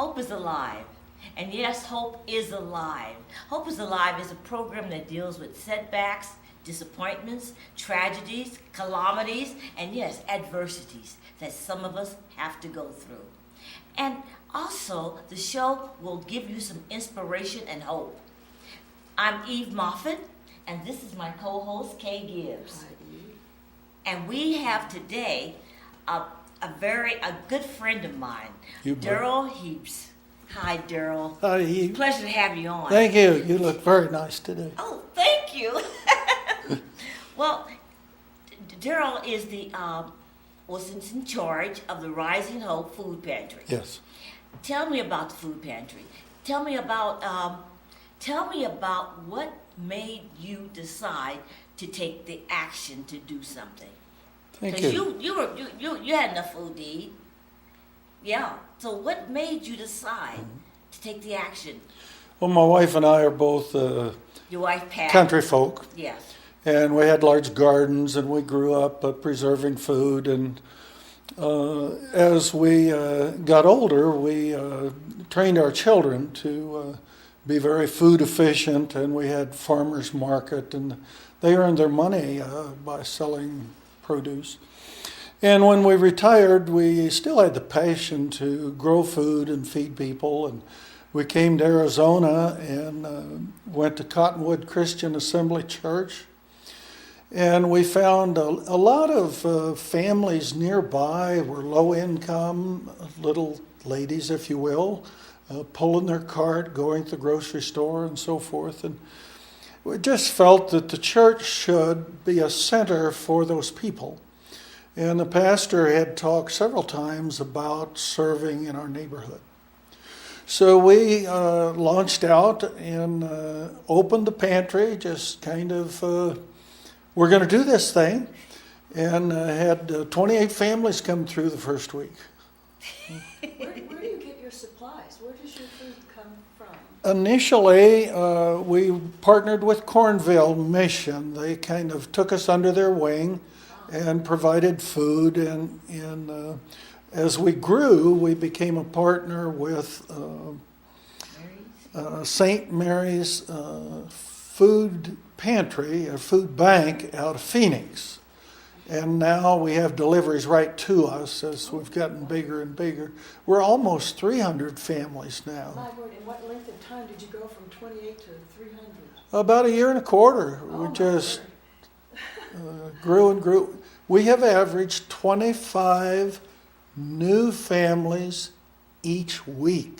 Hope is Alive. And yes, Hope is Alive. Hope is Alive is a program that deals with setbacks, disappointments, tragedies, calamities, and yes, adversities that some of us have to go through. And also, the show will give you some inspiration and hope. I'm Eve Moffitt, and this is my co-host, Kay Gibbs. Hi, Eve. And we have today a good friend of mine, Darrell Heaps. Hi, Darrell. Hi, Eve. Pleasure to have you on. Thank you. You look very nice today. Oh, thank you. Well, Darrell is was in charge of the Rising Hope Food Pantry. Yes. Tell me about the food pantry. Tell me about what made you decide to take the action to do something. Thank you. Because you had enough food to eat. Yeah. So what made you decide to take the action? Well, my wife and I are both Your wife, Pat. country folk, Yes. and we had large gardens, and we grew up preserving food. And as we got older, we trained our children to be very food efficient, and we had farmers market, and they earned their money by selling produce. And when we retired, we still had the passion to grow food and feed people. And we came to Arizona and went to Cottonwood Christian Assembly Church. And we found a lot of families nearby were low income, little ladies, if you will, pulling their cart, going to the grocery store and so forth. And we just felt that the church should be a center for those people. And the pastor had talked several times about serving in our neighborhood. So we launched out and opened the pantry, just kind of, we're going to do this thing, and had 28 families come through the first week. Where do you get your supplies? Where does your food come from? Initially, we partnered with Cornville Mission. They kind of took us under their wing and provided food, and as we grew, we became a partner with St. Mary's Food Pantry, a food bank out of Phoenix. And now we have deliveries right to us as we've gotten bigger and bigger. We're almost 300 families now. My word, in what length of time did you go from 28 to 300? About a year and a quarter. We just grew and grew. We have averaged 25 new families each week.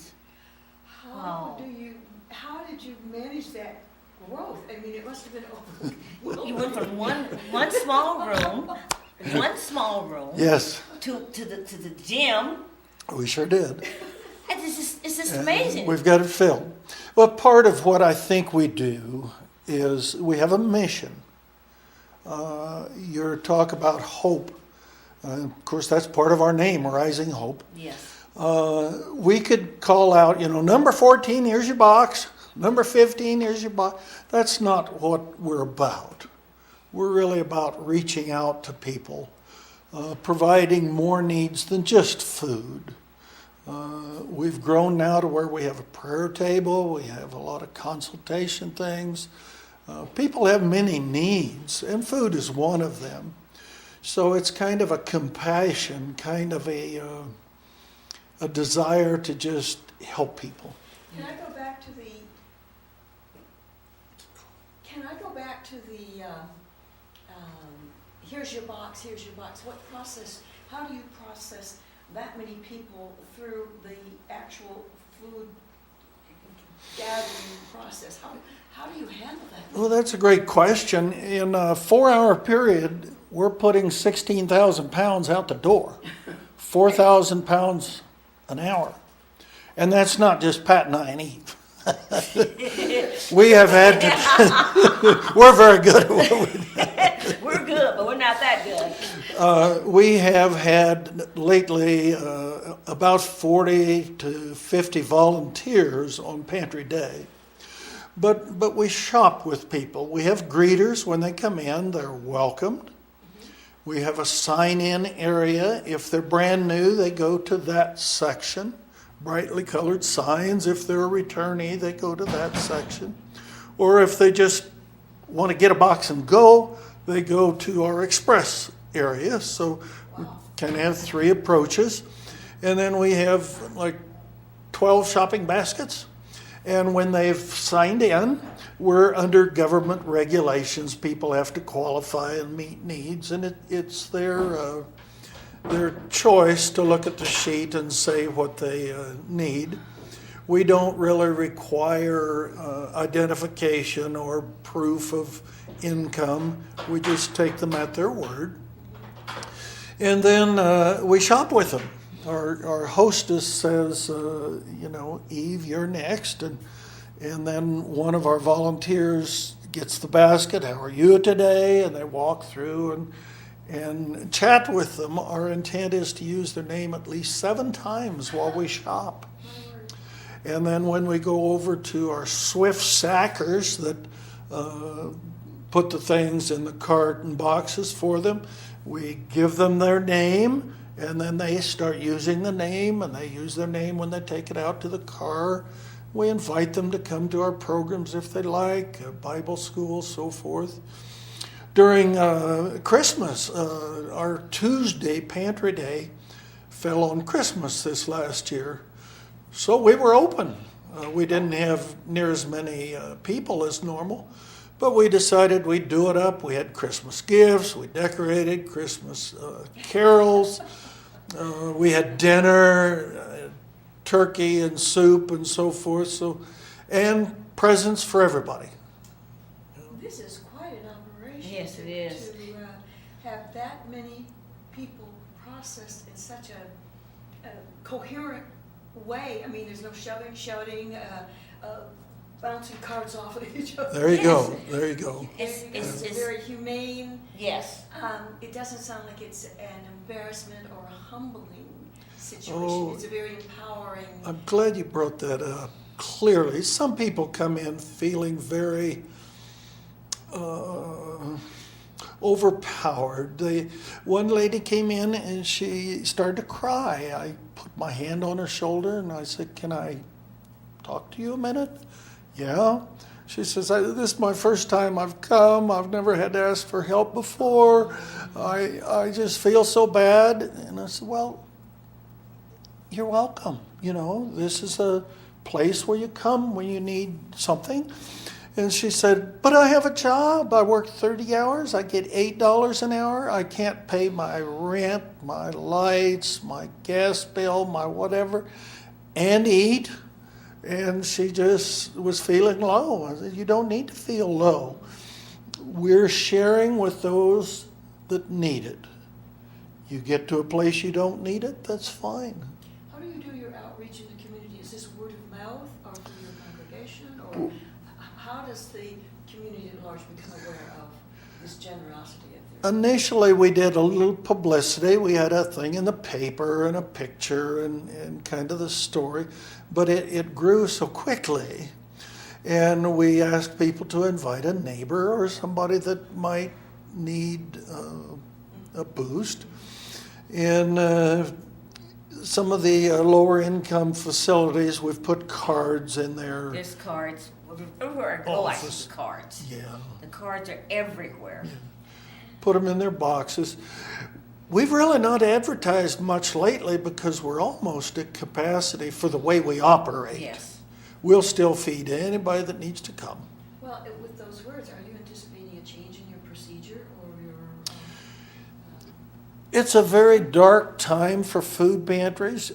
How did you manage that growth? I mean, it must have been You went from one small room, Yes, to the gym. we sure did. And it's just And amazing. we've got it filled. Well, part of what I think we do is we have a mission. Your talk about hope. Of course, that's part of our name, Rising Hope. Yes. We could call out, number 14, here's your box. Number 15, here's your box. That's not what we're about. We're really about reaching out to people, providing more needs than just food. We've grown now to where we have a prayer table. We have a lot of consultation things. People have many needs, and food is one of them. So it's kind of a compassion, kind of a desire to just help people. Can I go back to the here's your box, what process, how do you process that many people through the actual food gathering process? How do you handle that? Well, that's a great question. In a 4-hour period, we're putting 16,000 pounds out the door, 4,000 pounds an hour. And that's not just Pat and I and Eve. We have had to, we're very good at what we do. We're good, but we're not that good. We have had lately about 40 to 50 volunteers on Pantry Day. But we shop with people. We have greeters when they come in. They're welcomed. We have a sign-in area. If they're brand new, they go to that section. brightly colored signs. If they're a returnee, they go to that section. Or if they just want to get a box and go, they go to our express area. So we can have 3 approaches. And then we have like 12 shopping baskets. And when they've signed in, we're under government regulations. People have to qualify and meet needs, and it's their choice to look at the sheet and say what they need. We don't really require identification or proof of income. We just take them at their word. And then we shop with them. Our hostess says, Eve, you're next. And then one of our volunteers gets the basket. How are you today? And they walk through and chat with them. Our intent is to use their name at least 7 times while we shop. And then when we go over to our swift sackers that put the things in the cart and boxes for them, we give them their name, and then they start using the name, and they use their name when they take it out to the car. We invite them to come to our programs if they like, Bible school, so forth. During Christmas, our Tuesday pantry day fell on Christmas this last year. So we were open. We didn't have near as many people as normal, but we decided we'd do it up. We had Christmas gifts, we decorated Christmas carols, we had dinner, turkey and soup and so forth, and presents for everybody. This is quite an operation. Yes, it is. To have that many people processed in such a coherent way. I mean, there's no shoving, shouting, bouncing cards off of each other. There you go. There you go. It's very humane. Yes. It doesn't sound like it's an embarrassment or a humbling situation. Oh, It's a very empowering. I'm glad you brought that up. Clearly, some people come in feeling very overpowered. One lady came in and she started to cry. I put my hand on her shoulder and I said, "Can I talk to you a minute?" "Yeah." She says, "This is my first time I've come. I've never had to ask for help before. I just feel so bad." And I said, "Well, you're welcome. This is a place where you come when you need something." And she said, "But I have a job. I work 30 hours. I get $8 an hour. I can't pay my rent, my lights, my gas bill, my whatever, and eat." And she just was feeling low. I said, "You don't need to feel low. We're sharing with those that need it. You get to a place you don't need it, that's fine." How do you do your outreach in the community? Is this word of mouth or through your congregation? Or how does the community at large become aware of this generosity of theirs? Initially, we did a little publicity. We had a thing in the paper and a picture and kind of the story, but it grew so quickly. And we asked people to invite a neighbor or somebody that might need a boost. In some of the lower income facilities, we've put cards in there. There's cards. Everywhere I go, I Office. see cards. Yeah. The cards are everywhere. Put them in their boxes. We've really not advertised much lately because we're almost at capacity for the way we operate. Yes. We'll still feed anybody that needs to come. Well, with those words, are you anticipating a change in your procedure or your... It's a very dark time for food pantries.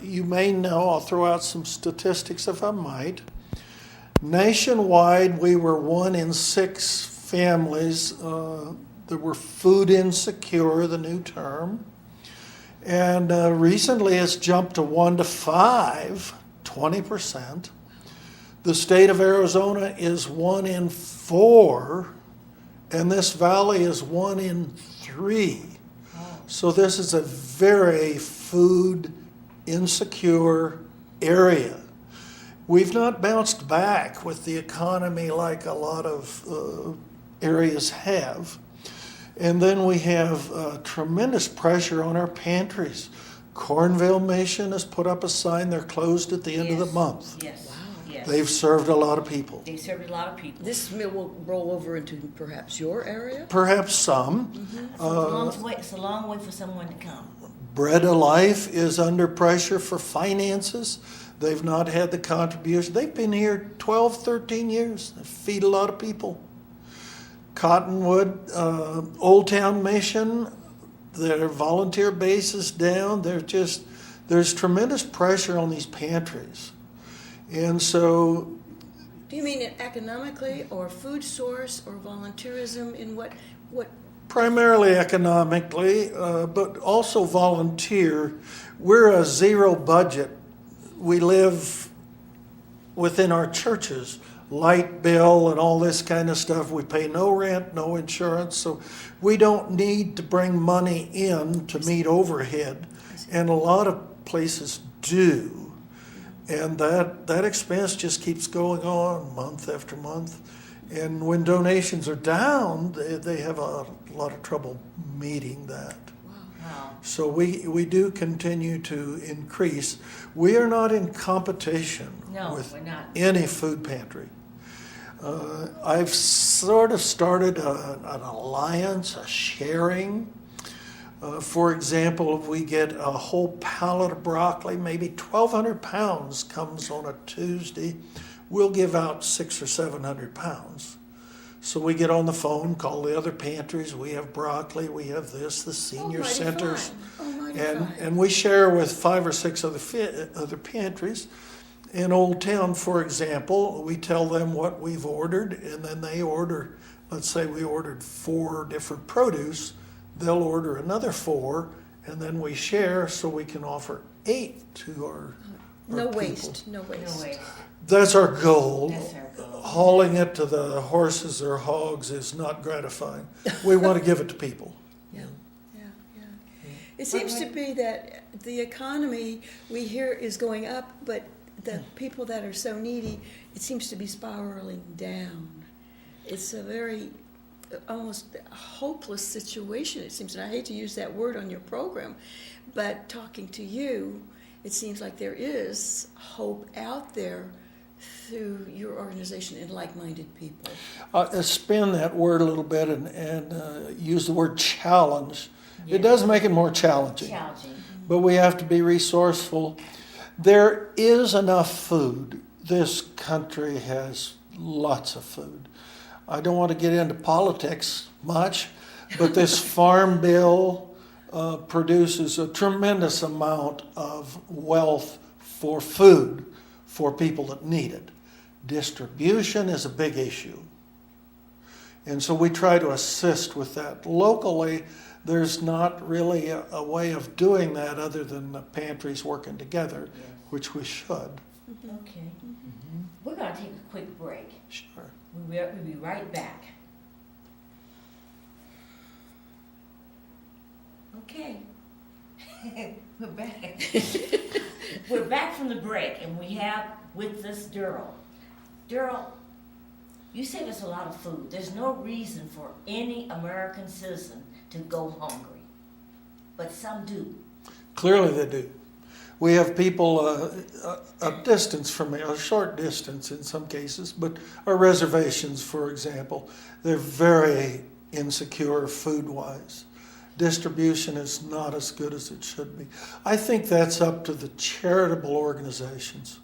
You may know, I'll throw out some statistics if I might. Nationwide, we were 1 in 6 families that were food insecure, the new term. And recently it's jumped to 1 to 5, 20%. The state of Arizona is 1 in 4, and this valley is 1 in 3. So this is a very food insecure area. We've not bounced back with the economy like a lot of areas have. And then we have tremendous pressure on our pantries. Cornville Mission has put up a sign, they're closed at the end of the Yes. month. Yes. Wow. Yes. They've served a lot of people. They served a lot of people. This will roll over into perhaps your area? Perhaps some. It's a long way for someone to come. Bread of Life is under pressure for finances. They've not had the contribution. They've been here 12, 13 years. They feed a lot of people. Cottonwood, Old Town Mission, their volunteer base is down. There's tremendous pressure on these pantries. And so, Do you mean it economically or food source or volunteerism in what primarily economically, but also volunteer. We're a zero budget. We live within our churches, light bill and all this kind of stuff. We pay no rent, no insurance, so we don't need to bring money in to meet overhead. And a lot of places do. And that expense just keeps going on month after month. And when donations are down, they have a lot of trouble meeting that. Wow. So we do continue to increase. We are not in competition No, with we're not. any food pantry. I've sort of started an alliance, a sharing. For example, if we get a whole pallet of broccoli, maybe 1,200 pounds comes on a Tuesday, we'll give out 600 or 700 pounds. So we get on the phone, call the other pantries. We have broccoli, we have this, the senior mighty centers, fine. Oh, mighty and fine. and we share with 5 or 6 other pantries. In Old Town, for example, we tell them what we've ordered, and then they order. Let's say we ordered 4 different produce. They'll order another 4, and then we share so we can offer 8 to our No people. waste, no waste. No way. That's our goal. That's our goal. Hauling it to the horses or hogs is not gratifying. We want to give it to people. Yeah, yeah, yeah. It seems to be that the economy we hear is going up, but the people that are so needy, it seems to be spiraling down. It's a very almost hopeless situation, it seems. And I hate to use that word on your program, but talking to you, it seems like there is hope out there through your organization and like-minded people. Spin that word a little bit and use the word challenge. Yeah. It does make it more challenging, Challenging. but we have to be resourceful. There is enough food. This country has lots of food. I don't want to get into politics much, but this farm bill produces a tremendous amount of wealth for food for people that need it. Distribution is a big issue. And so we try to assist with that. Locally, there's not really a way of doing that other than the pantries working together, Yes. which we should. Okay. We're going to take a quick break. Sure. We'll be right back. Okay. We're back. We're back from the break, and we have with us Darrell. Darrell, you save us a lot of food. There's no reason for any American citizen to go hungry, but some do. Clearly they do. We have people a distance from me, a short distance in some cases, but our reservations, for example, they're very insecure food-wise. Distribution is not as good as it should be. I think that's up to the charitable organizations.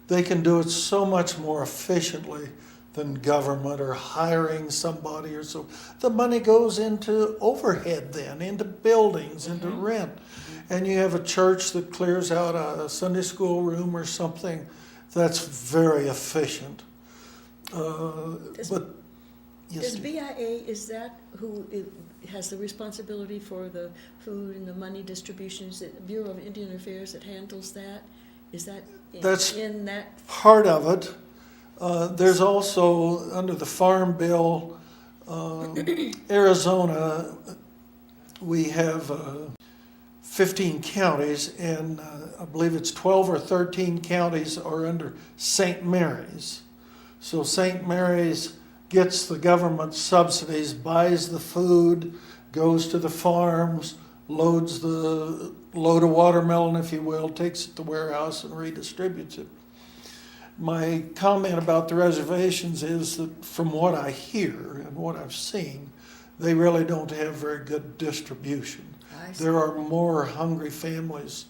They can do it so much more efficiently than government or hiring somebody or so. The money goes into overhead then, into buildings, into rent. And you have a church that clears out a Sunday school room or something. That's very efficient. But yes, Does BIA, is that who has the responsibility for the food and the money distribution? Is it the Bureau of Indian Affairs that handles that? Is that That's in that? part of it. There's also, under the Farm Bill, Arizona, we have 15 counties, and I believe it's 12 or 13 counties are under St. Mary's. So St. Mary's gets the government subsidies, buys the food, goes to the farms, loads the load of watermelon, if you will, takes it to the warehouse and redistributes it. My comment about the reservations is that from what I hear and what I've seen, they really don't have very good distribution. I see. There are more hungry families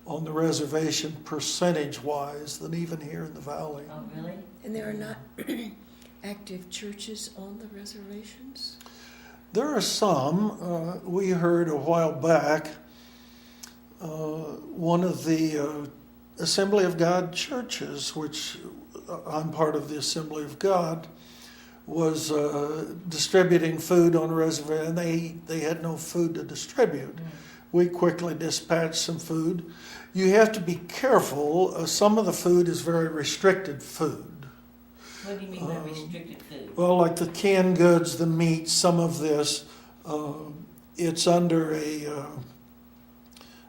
on the reservation percentage-wise than even here in the valley. Oh, really? And there are not active churches on the reservations? There are some. We heard a while back one of the Assembly of God churches, which I'm part of the Assembly of God, was distributing food on a reservation, and they had no food to distribute. We quickly dispatched some food. You have to be careful. Some of the food is very restricted food. What do you mean by restricted food? Well, like the canned goods, the meat, some of this, it's under a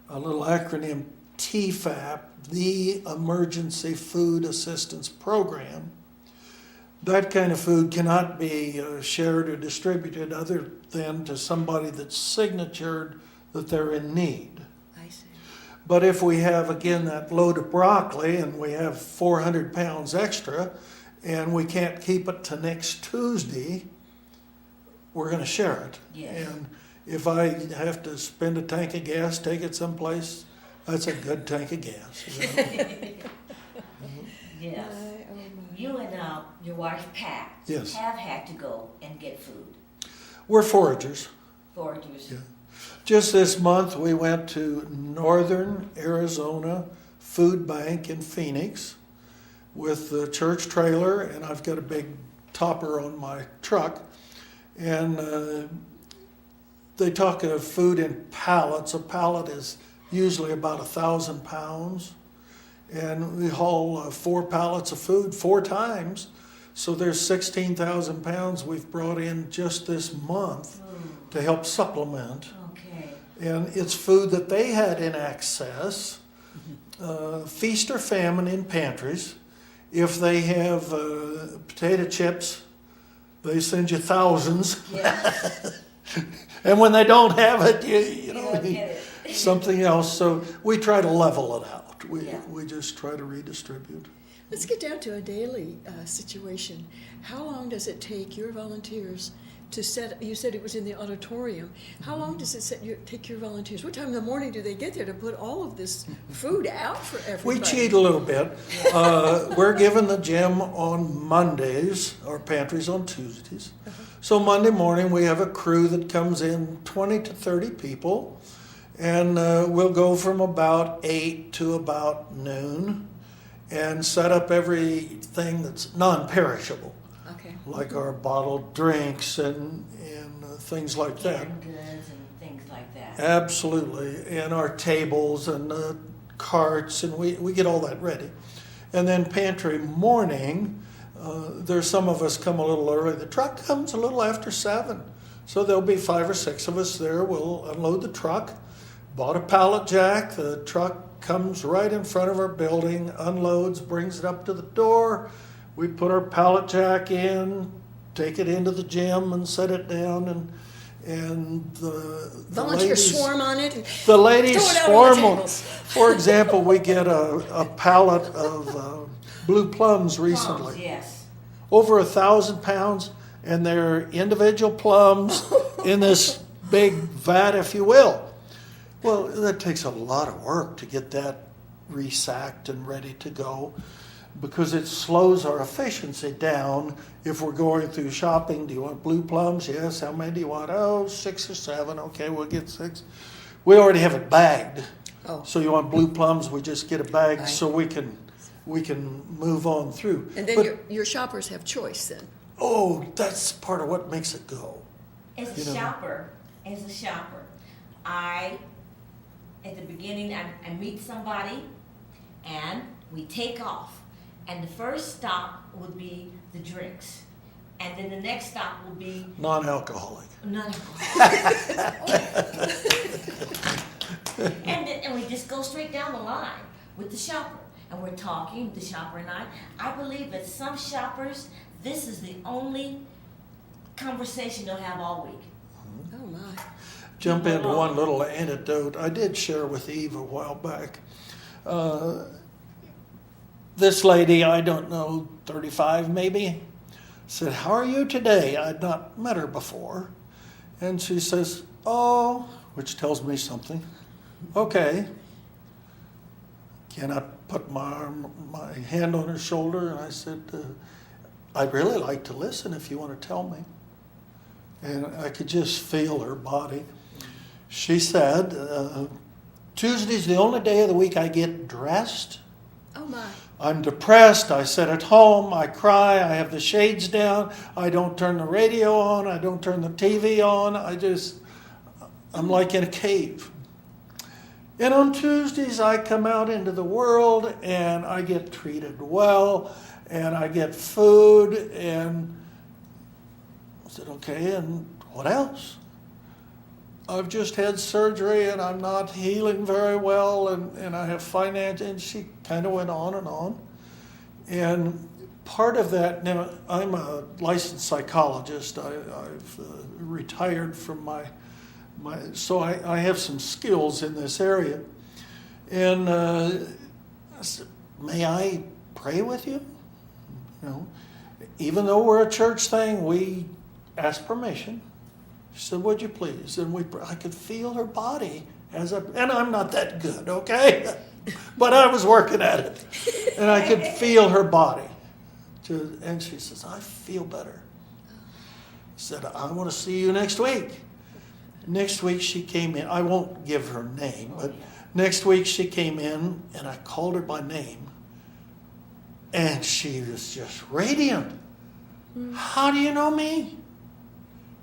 little acronym, TFAP, the Emergency Food Assistance Program. That kind of food cannot be shared or distributed other than to somebody that's signatured that they're in need. I see. But if we have, again, that load of broccoli and we have 400 pounds extra and we can't keep it to next Tuesday, we're going to share it. Yes. And if I have to spend a tank of gas, take it someplace, that's a good tank of gas. Yes. Oh my. You and your wife, Pat, Yes. have had to go and get food. We're foragers. Foragers. Yeah. Just this month, we went to Northern Arizona Food Bank in Phoenix with the church trailer, and I've got a big topper on my truck. And they talk of food in pallets. A pallet is usually about 1,000 pounds. And we haul 4 pallets of food 4 times. So there's 16,000 pounds we've brought in just this month to help supplement. Okay. And it's food that they had in access, feast or famine in pantries. If they have potato chips, they send you thousands. Yeah. And when they don't have it, you know, don't get it. something else. So we try to level it out. Yeah. We just try to redistribute. Let's get down to a daily situation. How long does it take your volunteers to set? You said it was in the auditorium. How long does it take your volunteers? What time in the morning do they get there to put all of this food out for everybody? We cheat a little bit. We're given the gym on Mondays, our pantry's on Tuesdays. So Monday morning we have a crew that comes in, 20 to 30 people, and we'll go from about 8 to about noon and set up everything that's non-perishable, Okay. like our bottled drinks and things like that. Canned goods and things like that. Absolutely, and our tables and carts, and we get all that ready. And then pantry morning, there's some of us come a little early. The truck comes a little after 7, so there'll be 5 or 6 of us there. We'll unload the truck, bought a pallet jack. The truck comes right in front of our building, unloads, brings it up to the door. We put our pallet jack in, take it into the gym and set it down, and the Volunteers ladies, swarm on it. And the ladies throw it out swarm on the on. tables. For example, we get a pallet of blue plums recently, Plums, yes. over 1,000 pounds, and they're individual plums in this big vat, if you will. Well, that takes a lot of work to get that resacked and ready to go, because it slows our efficiency down if we're going through shopping. Do you want blue plums? Yes. How many do you want? Oh, 6 or 7. Okay, we'll get 6. We already have it bagged. Oh. So you want blue plums? We just get it bagged Right. so we can move on through. And then But, your shoppers have choice then. oh, that's part of what makes it go. As You a know. shopper, at the beginning, I meet somebody, and we take off. And the first stop would be the drinks. And then the next stop will be Non-alcoholic. none. And we just go straight down the line with the shopper. And we're talking, the shopper and I. I believe that some shoppers, this is the only conversation they'll have all week. Oh my. jump into one little anecdote. I did share with Eve a while back. This lady, I don't know, 35 maybe, said, "How are you today?" I'd not met her before. And she says, "Oh," which tells me something. "Okay." Can I put my hand on her shoulder? And I said, "I'd really like to listen if you want to tell me." And I could just feel her body. She said, "Tuesday's the only day of the week I get dressed. Oh my. I'm depressed. I sit at home. I cry. I have the shades down. I don't turn the radio on. I don't turn the TV on. I'm like in a cave. And on Tuesdays, I come out into the world and I get treated well and I get food." And I said, "Okay, and what else?" "I've just had surgery and I'm not healing very well and I have finance." And she kind of went on and on. And part of that, now I'm a licensed psychologist. I've retired from so I have some skills in this area. And I said, "May I pray with you?" Even though we're a church thing, we ask permission. She said, "Would you please?" And I could feel her body and I'm not that good, okay? But I was working at it. And I could feel her body. And she says, "I feel better." I said, "I want to see you next week." Next week she came in. I won't give her name, but next week she came in and I called her by name. And she was just radiant. "How do you know me?"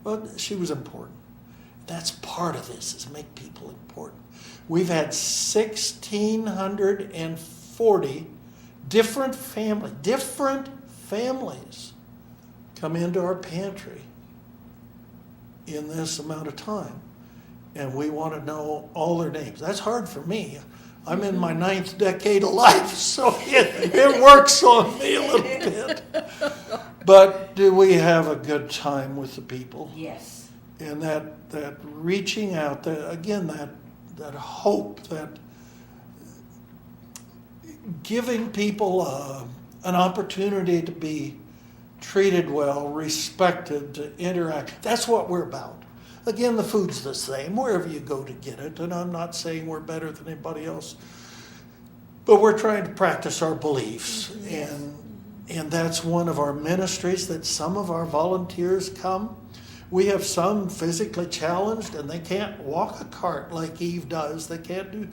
Well, she was important. That's part of this, is make people important. We've had 1,640 different families come into our pantry in this amount of time. And we want to know all their names. That's hard for me. I'm in my 9th decade of life, so it works on me a little bit. But do we have a good time with the people? Yes. And that reaching out, that hope, that giving people an opportunity to be treated well, respected, to interact. That's what we're about. Again, the food's the same wherever you go to get it, and I'm not saying we're better than anybody else, but we're trying to practice our beliefs. Yes. And that's one of our ministries, that some of our volunteers come. We have some physically challenged and they can't walk a cart like Eve does. They can't do,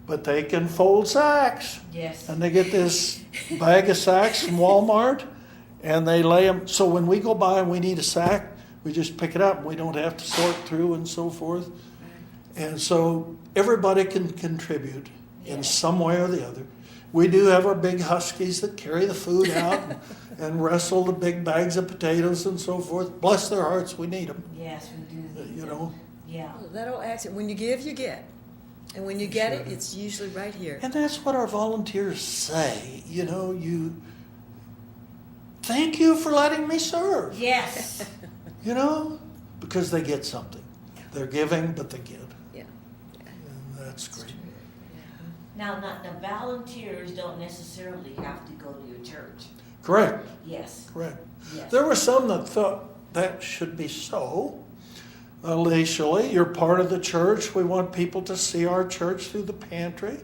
but they can fold sacks. Yes. And they get this bag of sacks from Walmart and they lay them. So when we go by and we need a sack, we just pick it up. We don't have to sort through and so forth. And so everybody can contribute in some way or the other. We do have our big huskies that carry the food out and wrestle the big bags of potatoes and so forth. Bless their hearts, we need them. Yes, we do. Yeah. Well, that old accent, when you give, you get. And when you get it, it's usually right here. And that's what our volunteers say. Thank you for letting me serve. Yes. Because they get something. They're giving, but they give. Yeah. And that's great. Now, the volunteers don't necessarily have to go to your church. Correct. Yes. Correct. Yes. There were some that thought that should be so. Initially, you're part of the church. We want people to see our church through the pantry.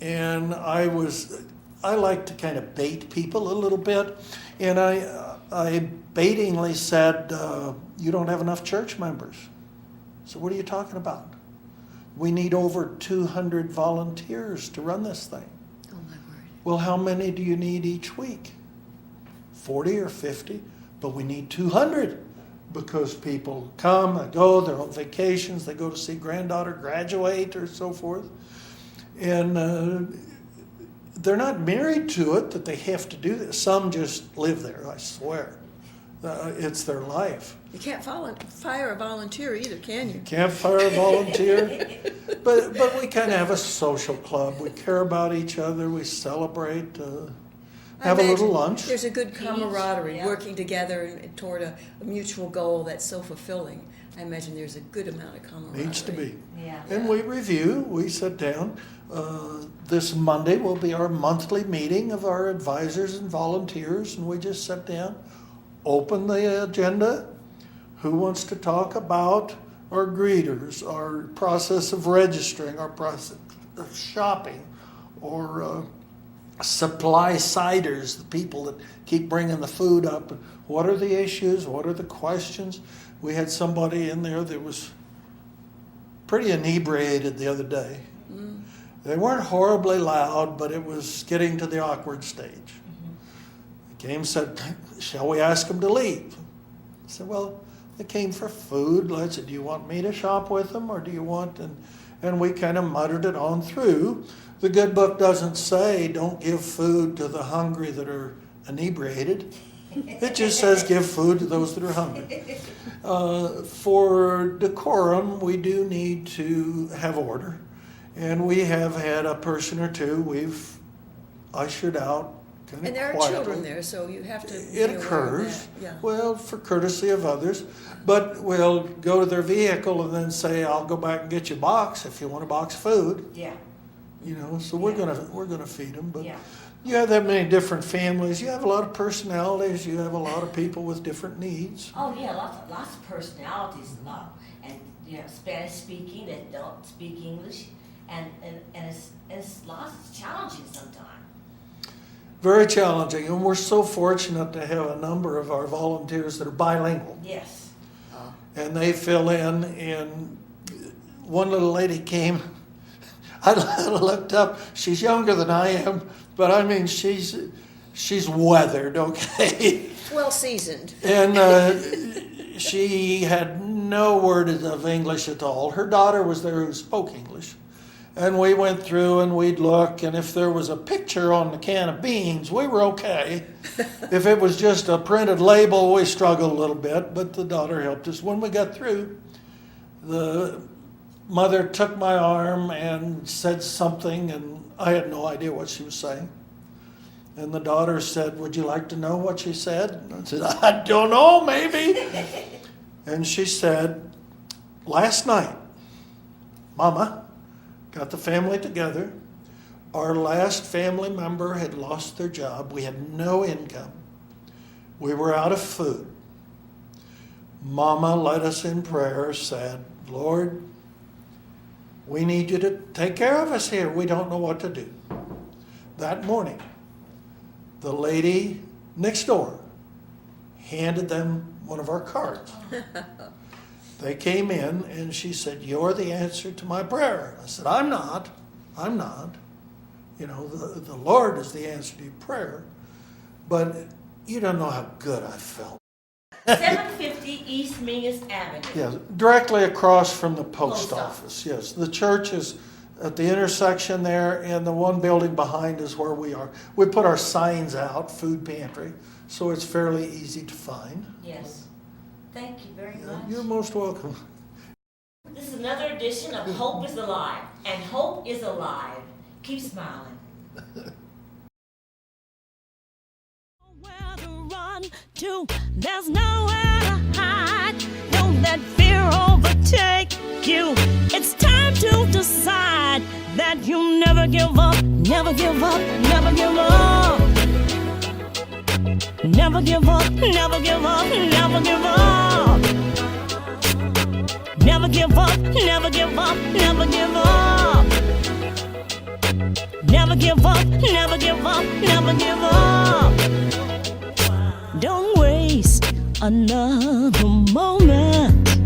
And I like to kind of bait people a little bit. And I baitingly said, "You don't have enough church members." So what are you talking about? We need over 200 volunteers to run this thing. Oh, my word. Well, how many do you need each week? 40 or 50? But we need 200 because people come, they go, they're on vacations, they go to see granddaughter graduate or so forth. And they're not married to it that they have to do this. Some just live there, I swear. It's their life. You can't fire a volunteer either, can you? Can't fire a volunteer. But we kind of have a social club. We care about each other. We celebrate. Have a little lunch. There's a good camaraderie, Yeah. working together toward a mutual goal that's so fulfilling. I imagine there's a good amount of camaraderie. Needs to be. Yeah. And we review, we sit down. This Monday will be our monthly meeting of our advisors and volunteers, and we just sit down, open the agenda. Who wants to talk about our greeters, our process of registering, our process of shopping, or supply siders, the people that keep bringing the food up. What are the issues? What are the questions? We had somebody in there that was pretty inebriated the other day. Mm. They weren't horribly loud, but it was getting to the awkward stage. They came and said, shall we ask them to leave? I said, well, they came for food. I said, do you want me to shop with them, or do you want... And we kind of muttered it on through. The good book doesn't say don't give food to the hungry that are inebriated. It just says give food to those that are hungry. For decorum, we do need to have order. And we have had a person or two we've ushered out kind of And there are quietly. children there, so you have to be It aware of occurs, that. Yeah. well, for courtesy of others, but we'll go to their vehicle and then say, I'll go back and get you a box if you want a box of food. Yeah. You know, so we're Yeah. gonna feed them, but Yeah. you have that many different families, you have a lot of personalities, you have a lot of people with different needs. Oh yeah, lots of personalities, and Spanish speaking that don't speak English, and it's challenging sometimes. Very challenging, and we're so fortunate to have a number of our volunteers that are bilingual. Yes. And they fill in, and one little lady came, I looked up, she's younger than I am, but I mean, she's weathered, okay? Well seasoned. And she had no word of English at all. Her daughter was there who spoke English. And we went through and we'd look, and if there was a picture on the can of beans, we were okay. If it was just a printed label, we struggled a little bit, but the daughter helped us. When we got through, the mother took my arm and said something, and I had no idea what she was saying. And the daughter said, would you like to know what she said? And I said, I don't know, maybe. And she said, last night, Mama got the family together. Our last family member had lost their job. We had no income. We were out of food. Mama led us in prayer, said, Lord, we need you to take care of us here. We don't know what to do. That morning, the lady next door handed them one of our cards. They came in and she said, you're the answer to my prayer. I said, I'm not. You know, the Lord is the answer to your prayer. But you don't know how good I felt. 750 East Mingus Avenue. Yes, directly across from the post Post office. Yes, the church is at the intersection there, and the one building behind is where we are. We put our signs out, food pantry, so it's fairly easy to find. Yes. Thank you very much. You're most welcome. This is another edition of Hope is Alive, and hope is alive. Keep smiling. Nowhere to run to, there's nowhere to hide. Don't let fear overtake you. It's time to decide that you'll never give up, never give up, never give up. Never give up, never give up, never give up. Never give up, never give up, never give up. Never give up, never give up, never give up. Don't waste another moment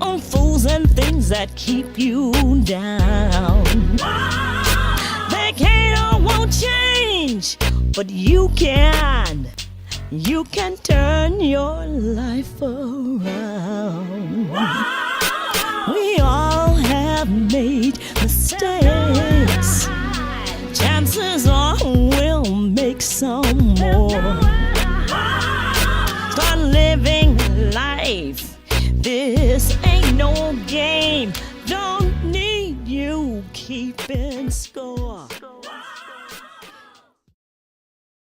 on fools and things that keep you down. They can't or won't change, but you can. You can turn your life around. We all have made mistakes. Chances are we'll make some more. Start living life. This ain't no game. Don't need you keeping